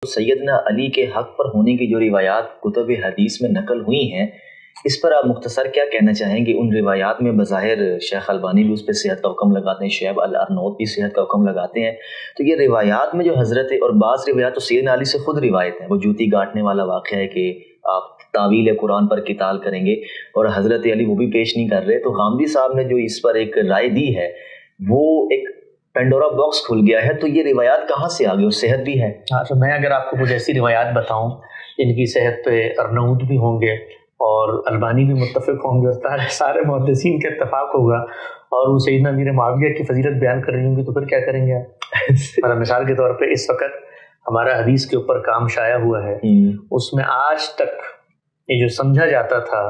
سیدنا علی کے حق پر ہونے کی جو روایات کتب حدیث میں نقل ہوئی ہیں، اس پر آپ مختصر کیا کہنا چاہیں گے؟ ان روایات میں بظاہر شیخ البانی بھی اس پہ صحت کا حکم لگاتے ہیں، شعیب الارناؤوط بھی صحت کا حکم لگاتے ہیں، تو یہ روایات میں جو حضرت، اور بعض روایات تو سیدنا علی سے خود روایت ہیں، وہ جوتی گاٹنے والا واقعہ ہے کہ آپ تعویل قرآن پر قتال کریں گے، اور حضرت علی وہ بھی پیش نہیں کر رہے، تو غامدی صاحب نے جو اس پر ایک رائے دی ہے وہ ایک پینڈورا باکس کھل گیا ہے، تو یہ روایات کہاں سے آ گئی اور صحت بھی ہے؟ ہاں، تو میں اگر آپ کو کچھ ایسی روایات بتاؤں جن کی صحت پہ ارناؤوط بھی ہوں گے اور البانی بھی متفق ہوں گے اور سارے محدثین کا اتفاق ہوگا، اور وہ سیدنا امیر معاویہ کی فضیلت بیان کر رہی ہوں گی، تو پھر کیا کریں گے آپ؟ مطلب مثال کے طور پہ اس وقت ہمارا حدیث کے اوپر کام شائع ہوا ہے، اس میں آج تک یہ جو سمجھا جاتا تھا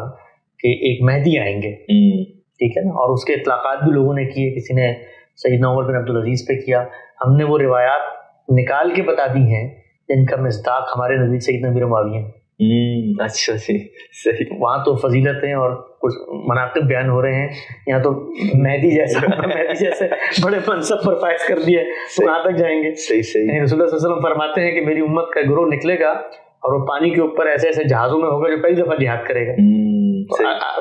کہ ایک مہدی آئیں گے، ٹھیک ہے نا، اور اس کے اطلاقات بھی لوگوں نے کیے، کسی نے سیدنا عمر بن عبدالعزیز پہ کیا، ہم نے وہ روایات نکال کے بتا دی ہیں جن کا مصداق ہمارے نزدیک سیدنا امیر معاویہ ہیں۔ اچھا جی، صحیح۔ وہاں تو فضیلتیں اور کچھ مناقب بیان ہو رہے ہیں، یہاں تو مہدی جیسے بڑے منصب پر فائز کر دیا، تو کہاں تک جائیں گے؟ صحیح صحیح۔ رسول اللہ صلی اللہ علیہ وسلم فرماتے ہیں کہ میری امت کا گروہ نکلے گا اور وہ پانی کے اوپر ایسے ایسے جہازوں میں ہوگا جو پہلی دفعہ جہاد کرے گا،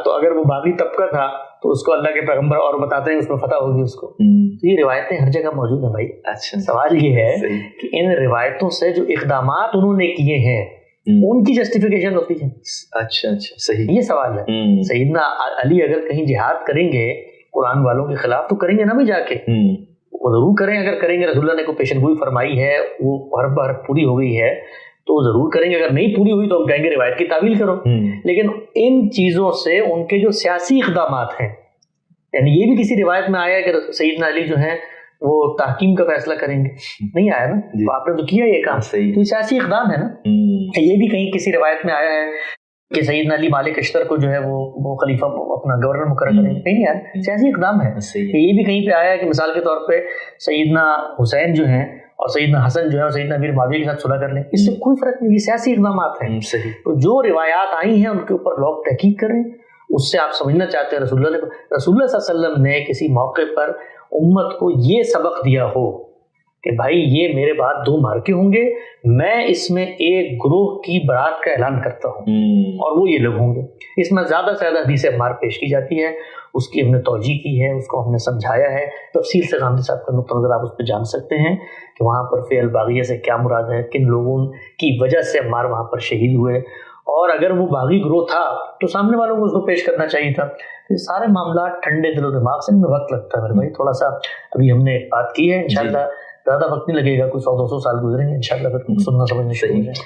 تو اگر وہ باغی طبقہ تھا تو اس کو اللہ کے پیغمبر اور بتاتے ہیں اس میں فتح ہوگی اس کو۔ تو یہ روایتیں ہر جگہ موجود ہیں بھائی۔ اچھا، سوال یہ ہے کہ ان روایتوں سے جو اقدامات انہوں نے کیے ہیں ان کی جسٹیفیکیشن ہوتی ہے۔ اچھا اچھا، صحیح، یہ سوال ہے۔ سیدنا علی اگر کہیں جہاد کریں گے قرآن والوں کے خلاف تو کریں گے نا بھی جا کے، وہ ضرور کریں، اگر کریں گے، رسول اللہ نے کوئی پیشن گوئی فرمائی ہے، وہ ہر بار پوری ہو گئی ہے تو کریں گے، اگر نہیں پوری ہوئی تو ہم کہیں گے روایت کی تعویل کرو۔ لیکن ان چیزوں سے ان کے جو سیاسی اقدامات ہیں، یعنی یہ بھی کسی روایت میں آیا ہے کہ سیدنا علی جو ہیں وہ تحکیم کا فیصلہ کریں گے، نہیں آیا نا، تو آپ نے تو کیا یہ کام، تو یہ سیاسی اقدام ہے نا۔ یہ بھی کہیں کسی روایت میں آیا ہے کہ سیدنا علی مالک اشتر کو جو ہے وہ خلیفہ اپنا گورنر مقرر کریں گے، کہیں نہیں آیا، سیاسی اقدام ہے۔ یہ بھی کہیں پہ آیا ہے کہ مثال کے طور پہ سیدنا حسین جو ہیں اور سیدنا حسن جو ہے اور سیدنا امیر معاویہ کے ساتھ صلح کر لیں، اس سے کوئی فرق نہیں، یہ سیاسی اقدامات ہیں۔ تو جو روایات آئی ہیں ان کے اوپر لوگ تحقیق کریں، اس سے آپ سمجھنا چاہتے ہیں رسول اللہ صلی اللہ علیہ وسلم نے کسی موقع پر امت کو یہ سبق دیا ہو کہ بھائی یہ میرے بعد 2 معرکے ہوں گے، میں اس میں ایک گروہ کی برات کا اعلان کرتا ہوں اور وہ یہ لوگ ہوں گے، اس میں زیادہ سے زیادہ حدیث عمار پیش کی جاتی ہے، اس کی ہم نے توجیہ کی ہے، اس کو ہم نے سمجھایا ہے، تفصیل سے غامدی صاحب کا نقطہ نظر آپ اس پہ جان سکتے ہیں کہ وہاں پر فعل باغیہ سے کیا مراد ہے، کن لوگوں کی وجہ سے عمار وہاں پر شہید ہوئے، اور اگر وہ باغی گروہ تھا تو سامنے والوں کو اس کو پیش کرنا چاہیے تھا۔ یہ سارے معاملات ٹھنڈے دل و دماغ سے، ان میں وقت لگتا ہے میرے بھائی، تھوڑا سا ابھی ہم نے بات کی ہے، انشاءاللہ زیادہ وقت نہیں لگے گا، کوئی 100-200 سال گزریں گے انشاءاللہ، پھر سننا سمجھنا شروع ہو جائے۔